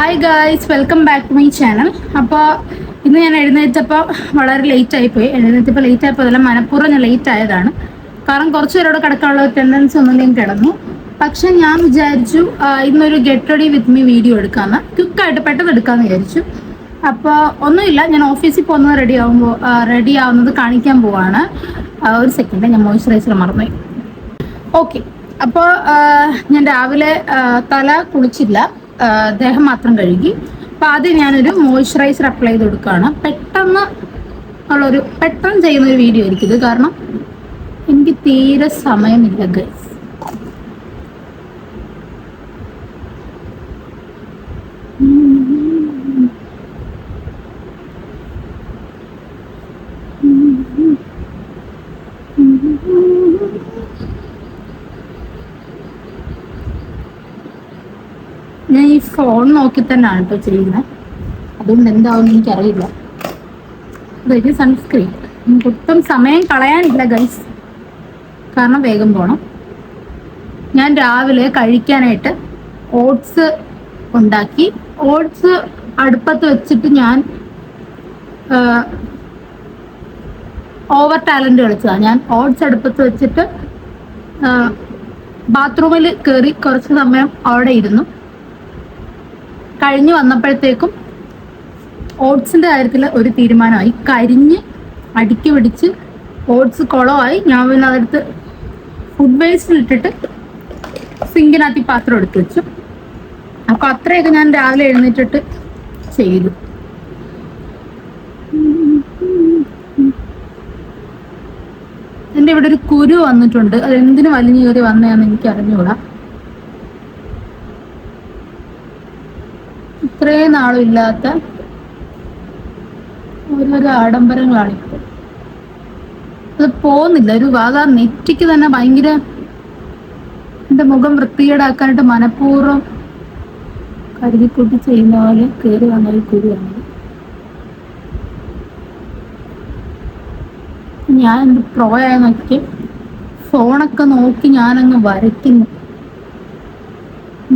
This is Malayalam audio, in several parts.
Hi guys, welcome back to my channel. അപ്പോൾ ഇന്ന് ഞാൻ എഴുന്നേറ്റപ്പോൾ വളരെ ലേറ്റ് ആയിപ്പോയി. എഴുന്നേറ്റപ്പോൾ ലേറ്റ് ആയപ്പോൾ അതെല്ലാം മനഃപൂർവ്വം ഞാൻ ലേറ്റ് ആയതാണ്. കാരണം കുറച്ച് പേരോട് കിടക്കാനുള്ള ടെൻഡൻസി ഒന്നും ഞാൻ കിടന്നു. പക്ഷെ ഞാൻ വിചാരിച്ചു ഇന്നൊരു get ready with me video എടുക്കാമെന്ന്, ക്വിക്കായിട്ട് പെട്ടെന്ന് എടുക്കാമെന്ന് വിചാരിച്ചു. അപ്പോൾ ഒന്നുമില്ല, ഞാൻ ഓഫീസിൽ പോകുന്നത് റെഡി ആവുന്നത് കാണിക്കാൻ പോവാണ്. ഒരു സെക്കൻഡ്, ഞാൻ മോയ്സ്ചറൈസർ മറന്നുപോയി. ഓക്കെ, അപ്പോൾ ഞാൻ രാവിലെ തല കുളിച്ചില്ല, ദേഹം മാത്രം കഴുകി. അപ്പം ആദ്യം ഞാനൊരു മോയ്സ്ചറൈസർ അപ്ലൈ ചെയ്ത് കൊടുക്കുകയാണ്. പെട്ടെന്ന് ചെയ്യുന്ന ഒരു വീഡിയോ ആയിരിക്കും ഇത്, കാരണം എനിക്ക് തീരെ സമയമില്ല ഗൈസ്. ഞാൻ ഈ ഫോൺ നോക്കി തന്നെയാണ് കേട്ടോ ചെയ്യുന്നത്, അതുകൊണ്ട് എന്താവും എനിക്കറിയില്ല. ഇത് സൺസ്ക്രീൻ, ഒട്ടും സമയം കളയാനില്ല ഗൈസ്, കാരണം വേഗം പോണം. ഞാൻ രാവിലെ കഴിക്കാനായിട്ട് ഓട്സ് ഉണ്ടാക്കി. ഓട്സ് അടുപ്പത്ത് വെച്ചിട്ട് ഞാൻ ഓവർ ടാലന്റ് കളിച്ചതാണ്. ഞാൻ ഓട്സ് അടുപ്പത്ത് വെച്ചിട്ട് ബാത്റൂമിൽ കയറി കുറച്ച് സമയം അവിടെ ഇരുന്നു. കഴിഞ്ഞു വന്നപ്പോഴത്തേക്കും ഓട്സിന്റെ കാര്യത്തിൽ ഒരു തീരുമാനമായി. കരിഞ്ഞ് അടുക്കി പിടിച്ച് ഓട്സ് കുളമായി. ഞാൻ പിന്നെ അതെടുത്ത് ഫുഡ് വേസ്റ്റിൽ ഇട്ടിട്ട് സിങ്കിനകത്ത് പാത്രം എടുത്ത് വെച്ചു. അപ്പൊ അത്രയൊക്കെ ഞാൻ രാവിലെ എഴുന്നേറ്റിട്ട് ചെയ്തു. എൻ്റെ ഇവിടെ ഒരു കുരു വന്നിട്ടുണ്ട്, അത് എന്തിനു വലിഞ്ഞു കയറി വന്നതാന്ന് എനിക്ക് അറിഞ്ഞുകൂടാ. ഇത്രയും നാളും ഇല്ലാത്ത ഓരോരോ ആഡംബരങ്ങളാണിപ്പോൾ. അത് പോകുന്നില്ല. ഒരു വാതാ നെറ്റിക്ക് തന്നെ ഭയങ്കര, എൻ്റെ മുഖം വൃത്തികേടാക്കാനായിട്ട് മനഃപൂർവ്വം കരുതിക്കൂട്ടി ചെയ്യുന്ന പോലെ കയറി വന്നൊരു കുരുവാണ്. ഞാൻ എന്ത് പ്രോയായ നോക്കി ഫോണൊക്കെ നോക്കി ഞാനങ്ങ് വരയ്ക്കുന്നു.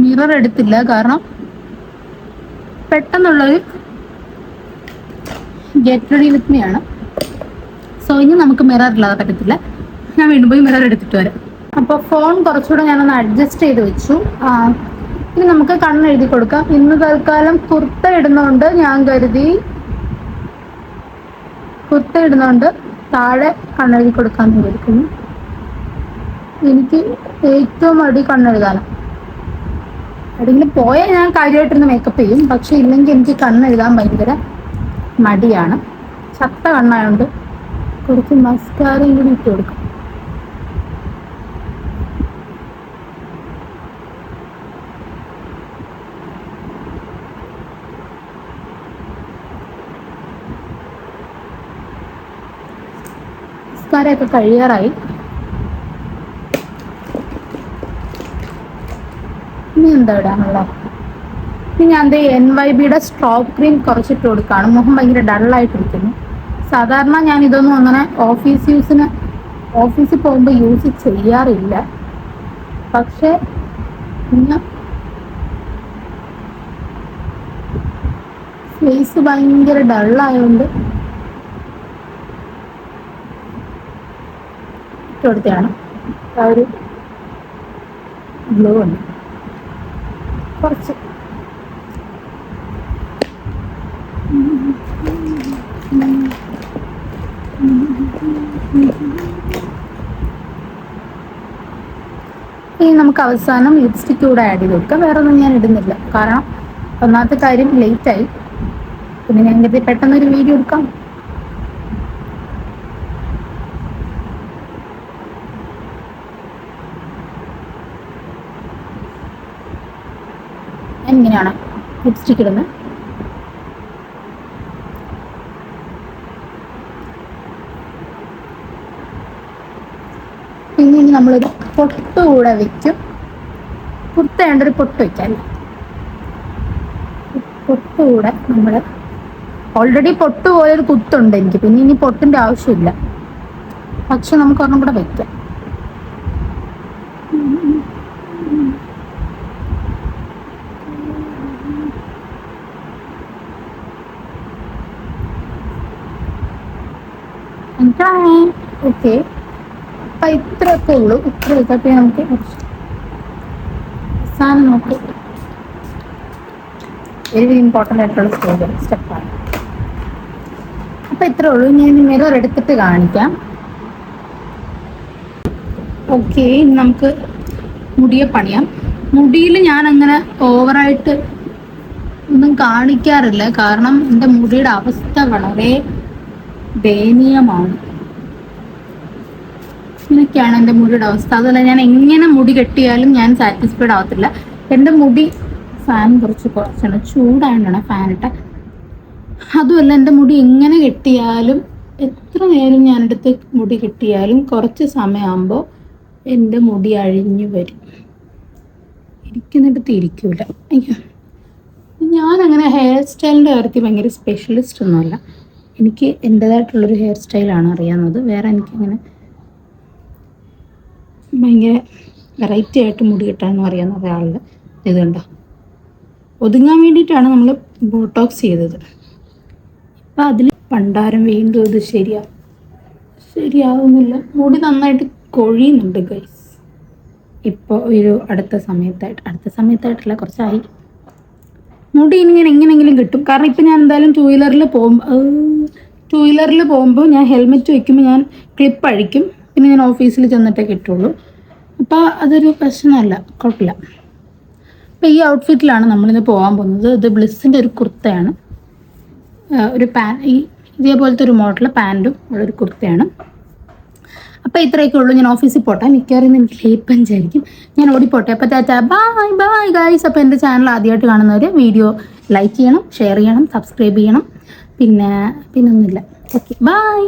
മിറർ എടുത്തില്ല, കാരണം പെട്ടെന്നുള്ളൊരു ഗെറ്റ് റെഡി വിത്ത് മീ ആണ്. സോ ഇനി നമുക്ക് മിറർ ഇല്ലാതെ പറ്റത്തില്ല. ഞാൻ വീണ്ടും പോയി മിറർ എടുത്തിട്ട് വരാം. അപ്പോൾ ഫോൺ കുറച്ചുകൂടെ ഞാനൊന്ന് അഡ്ജസ്റ്റ് ചെയ്ത് വെച്ചു. ഇനി നമുക്ക് കണ്ണെഴുതി കൊടുക്കാം. ഇന്ന് തൽക്കാലം കുർത്ത ഇടുന്നോണ്ട് ഞാൻ കരുതി താഴെ കണ്ണെഴുതി കൊടുക്കാമെന്ന് വിചാരിക്കുന്നു. എനിക്ക് ഏറ്റവും അടി കണ്ണെഴുതാനാണ്. എവിടെയെങ്കിലും പോയാൽ ഞാൻ കാര്യമായിട്ടൊന്ന് മേക്കപ്പ് ചെയ്യും, പക്ഷെ ഇല്ലെങ്കിൽ എനിക്ക് കണ്ണെഴുതാൻ ഭയങ്കര മടിയാണ്. ചത്ത കണ്ണായോണ്ട് കുറച്ച് മസ്കാരയും കൂടി ഇട്ട് കൊടുക്കും. മസ്കാരയൊക്കെ കഴിയാറായി. ഇനി എന്താ ഇടാനുള്ള? ഇനി ഞാൻ NYBയുടെ സ്ട്രോക്ക് ക്രീം കുറച്ചിട്ട് കൊടുക്കുകയാണ്. മുഖം ഭയങ്കര ഡള്ളായിട്ടിരിക്കുന്നു. സാധാരണ ഞാൻ ഇതൊന്നും അങ്ങനെ ഓഫീസിൽ പോകുമ്പോൾ യൂസ് ചെയ്യാറില്ല. പക്ഷെ ഇന്ന് ഫേസ് ഭയങ്കര ഡള്ളായതുകൊണ്ട് ഇട്ടുകൊടുത്തതാണ്. ആ ഒരു ഗ്ലോ ഉണ്ട് കുറച്ച്. ഇനി നമുക്ക് അവസാനം ലിപ്സ്റ്റിക് കൂടെ ആഡ് ചെയ്ത് കൊടുക്കാം. വേറെ ഒന്നും ഞാൻ ഇടുന്നില്ല, കാരണം ഒന്നാമത്തെ കാര്യം ലേറ്റായി. പിന്നെ ഞാൻ കരുതി പെട്ടെന്നൊരു വീഡിയോ എടുക്കാം. ഇങ്ങനെയാണ് ലിപ്സ്റ്റിക് ഇടുന്നത്. പിന്നെ ഇനി നമ്മളൊരു പൊട്ട് കൂടെ വെക്കും. കുർത്ത വേണ്ടൊരു പൊട്ട് വെക്കാൻ. പൊട്ട് കൂടെ നമ്മൾ ഓൾറെഡി പൊട്ട് പോയൊരു കുത്തുണ്ട് എനിക്ക്, പിന്നെ ഇനി പൊട്ടിന്റെ ആവശ്യമില്ല. പക്ഷെ നമുക്ക് ഒരെണ്ണം കൂടെ വെക്കാം. ഓക്കെ, അപ്പം ഇത്രയൊക്കെ ഉള്ളൂ. ഇത്രയൊക്കെ അപ്പം നമുക്ക് സാധനം നോക്കി വെരി ഇമ്പോർട്ടൻ്റ് ആയിട്ടുള്ള സ്റ്റെപ്പാണ്. അപ്പം ഇത്രേ ഉള്ളൂ. ഞാൻ മിറർ എടുത്തിട്ട് കാണിക്കാം. ഓക്കെ, നമുക്ക് മുടിയെ പണിയാം. മുടിയിൽ ഞാൻ അങ്ങനെ ഓവറായിട്ട് ഒന്നും കാണിക്കാറില്ല, കാരണം എൻ്റെ മുടിയുടെ അവസ്ഥ വളരെ ദയനീയമാണ്. ഇങ്ങനെയൊക്കെയാണ് എൻ്റെ മുടിയുടെ അവസ്ഥ. അതുപോലെ ഞാൻ എങ്ങനെ മുടി കെട്ടിയാലും ഞാൻ സാറ്റിസ്ഫൈഡ് ആവത്തില്ല. എൻ്റെ മുടി ഫാൻ കുറച്ചാണ് ചൂടായതാണ് ഫാനിട്ട. അതുമല്ല, എൻ്റെ മുടി എങ്ങനെ കെട്ടിയാലും എത്ര നേരം ഞാനെടുത്ത് മുടി കെട്ടിയാലും കുറച്ച് സമയമാകുമ്പോൾ എൻ്റെ മുടി അഴിഞ്ഞു വരും. ഇരിക്കുന്നിടത്ത് ഇരിക്കൂല. അയ്യോ, ഞാനങ്ങനെ ഹെയർ സ്റ്റൈലിൻ്റെ കാര്യത്തിൽ ഭയങ്കര സ്പെഷ്യലിസ്റ്റ് ഒന്നുമല്ല. എനിക്ക് എൻ്റേതായിട്ടുള്ളൊരു ഹെയർ സ്റ്റൈലാണ് അറിയാവുന്നത്. വേറെ എനിക്കങ്ങനെ ഭയങ്കര വെറൈറ്റി ആയിട്ട് മുടി കിട്ടാമെന്ന് അറിയാവുന്ന ഒരാളുടെ ഇത് കണ്ടോ, ഒതുങ്ങാൻ വേണ്ടിയിട്ടാണ് നമ്മൾ ബോട്ടോക്സ് ചെയ്തത്. അപ്പം അതിൽ പണ്ടാരം വീണ്ടും ഇത് ശരിയാവുന്നില്ല. മുടി നന്നായിട്ട് കൊഴിയുന്നുണ്ട് ഗൈസ്. ഇപ്പോൾ ഒരു അടുത്ത സമയത്തായിട്ടല്ല, കുറച്ചായി. മുടി ഇനി ഞാൻ എങ്ങനെയെങ്കിലും കിട്ടും. കാരണം ഇപ്പം ഞാൻ എന്തായാലും ടൂ വീലറിൽ പോകുമ്പോൾ ഞാൻ ഹെൽമെറ്റ് വയ്ക്കുമ്പോൾ ഞാൻ ക്ലിപ്പ് അഴിക്കും. പിന്നെ ഞാൻ ഓഫീസിൽ ചെന്നിട്ടേ കിട്ടുള്ളൂ. അപ്പോൾ അതൊരു പ്രശ്നമല്ല, കുഴപ്പമില്ല. അപ്പോൾ ഈ ഔട്ട്ഫിറ്റിലാണ് നമ്മളിന്ന് പോകാൻ പോകുന്നത്. ഇത് ബ്ലിസ്സിൻ്റെ ഒരു കുർത്തയാണ്, ഒരു ഇതേപോലത്തെ ഒരു മോഡൽ പാൻറ്റും ഉള്ളൊരു കുർത്തയാണ്. അപ്പോൾ ഇത്രയൊക്കെ ഉള്ളൂ. ഞാൻ ഓഫീസിൽ പോട്ടെ, മിക്കവാറും എനിക്ക് ലേറ്റ് പഞ്ചായിരിക്കും. ഞാൻ ഓടിപ്പോട്ടെ. അപ്പോൾ ടാറ്റാ, ബൈ ഗൈസ്. അപ്പോൾ എൻ്റെ ചാനൽ ആദ്യമായിട്ട് കാണുന്നവർ വീഡിയോ ലൈക്ക് ചെയ്യണം, ഷെയർ ചെയ്യണം, സബ്സ്ക്രൈബ് ചെയ്യണം. പിന്നെ ഒന്നുമില്ല. Okay, by.